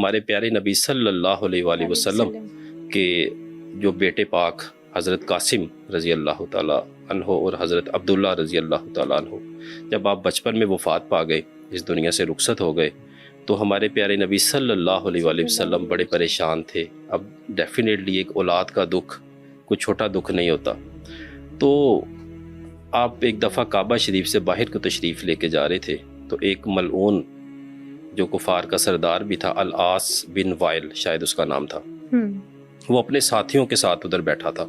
ہمارے پیارے نبی صلی اللہ علیہ وآلہ وسلم کے جو بیٹے پاک حضرت قاسم رضی اللہ تعالیٰ عنہ اور حضرت عبداللہ رضی اللہ تعالیٰ عنہ جب آپ بچپن میں وفات پا گئے، اس دنیا سے رخصت ہو گئے، تو ہمارے پیارے نبی صلی اللہ علیہ وآلہ وسلم بڑے پریشان تھے۔ اب ڈیفینیٹلی ایک اولاد کا دکھ کوئی چھوٹا دکھ نہیں ہوتا۔ تو آپ ایک دفعہ کعبہ شریف سے باہر کو تشریف لے کے جا رہے تھے، تو ایک ملعون جو کفار کا سردار بھی تھا، العاص بن وائل شاید اس کا نام تھا، وہ اپنے ساتھیوں کے ساتھ ادھر بیٹھا تھا،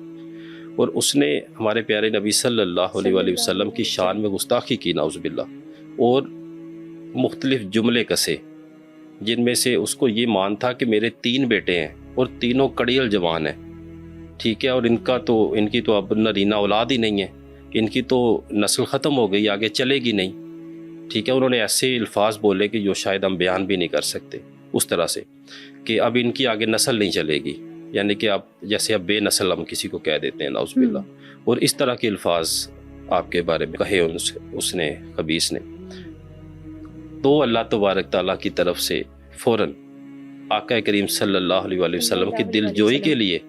اور اس نے ہمارے پیارے نبی صلی اللہ علیہ وآلہ وسلم کی شان میں گستاخی کی، نعوذ باللہ، اور مختلف جملے کسے، جن میں سے اس کو یہ مان تھا کہ میرے 3 بیٹے ہیں اور تینوں کڑیل جوان ہیں، ٹھیک ہے، اور ان کی تو اب نرینہ اولاد ہی نہیں ہے، ان کی تو نسل ختم ہو گئی، آگے چلے گی نہیں، ٹھیک ہے۔ انہوں نے ایسے الفاظ بولے کہ جو شاید ہم بیان بھی نہیں کر سکتے، اس طرح سے کہ اب ان کی آگے نسل نہیں چلے گی، یعنی کہ آپ جیسے اب بے نسل ہم کسی کو کہہ دیتے ہیں، نعوذ باللہ، اور اس طرح کے الفاظ آپ کے بارے میں کہے اس نے، خبیث نے۔ تو اللہ تبارک تعالیٰ کی طرف سے فوراً آقا کریم صلی اللہ علیہ وآلہ وسلم کی دل جوئی کے لیے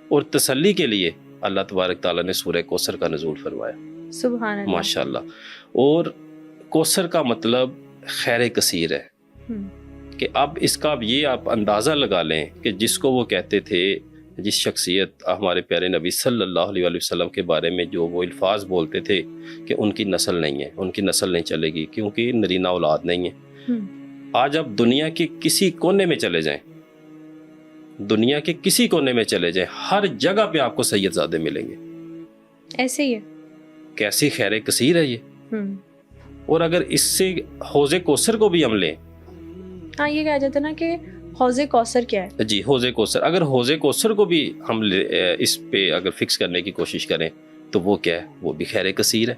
اور تسلی کے لیے اللہ تبارک تعالیٰ نے سورہ کوثر کا نزول فرمایا، سبحان اللہ، ماشاءاللہ۔ اور کوثر کا مطلب خیر کثیر ہے، کہ اب اس کا یہ آپ اندازہ لگا لیں کہ جس کو وہ کہتے تھے، جس شخصیت ہمارے پیارے نبی صلی اللہ علیہ وآلہ وسلم کے بارے میں جو وہ الفاظ بولتے تھے کہ ان کی نسل نہیں ہے، ان کی نسل نہیں چلے گی کیونکہ نرینہ اولاد نہیں ہے۔ آج آپ دنیا کے کسی کونے میں چلے جائیں، دنیا کے کسی کونے میں چلے جائیں، ہر جگہ پہ آپ کو سید زادے ملیں گے۔ ایسے ہی ہے، کیسی خیر کثیر ہے یہ۔ اور اگر اس سے حوض کوثر کو بھی ہم لیں، ہاں یہ کہا جاتا ہے نا کہ حوض کوثر کیا ہے؟ جی، حوض کوثر، اگر حوض کوثر کو بھی ہم اس پہ اگر فکس کرنے کی کوشش کریں تو وہ کیا ہے؟ وہ بھی خیر کثیر ہے۔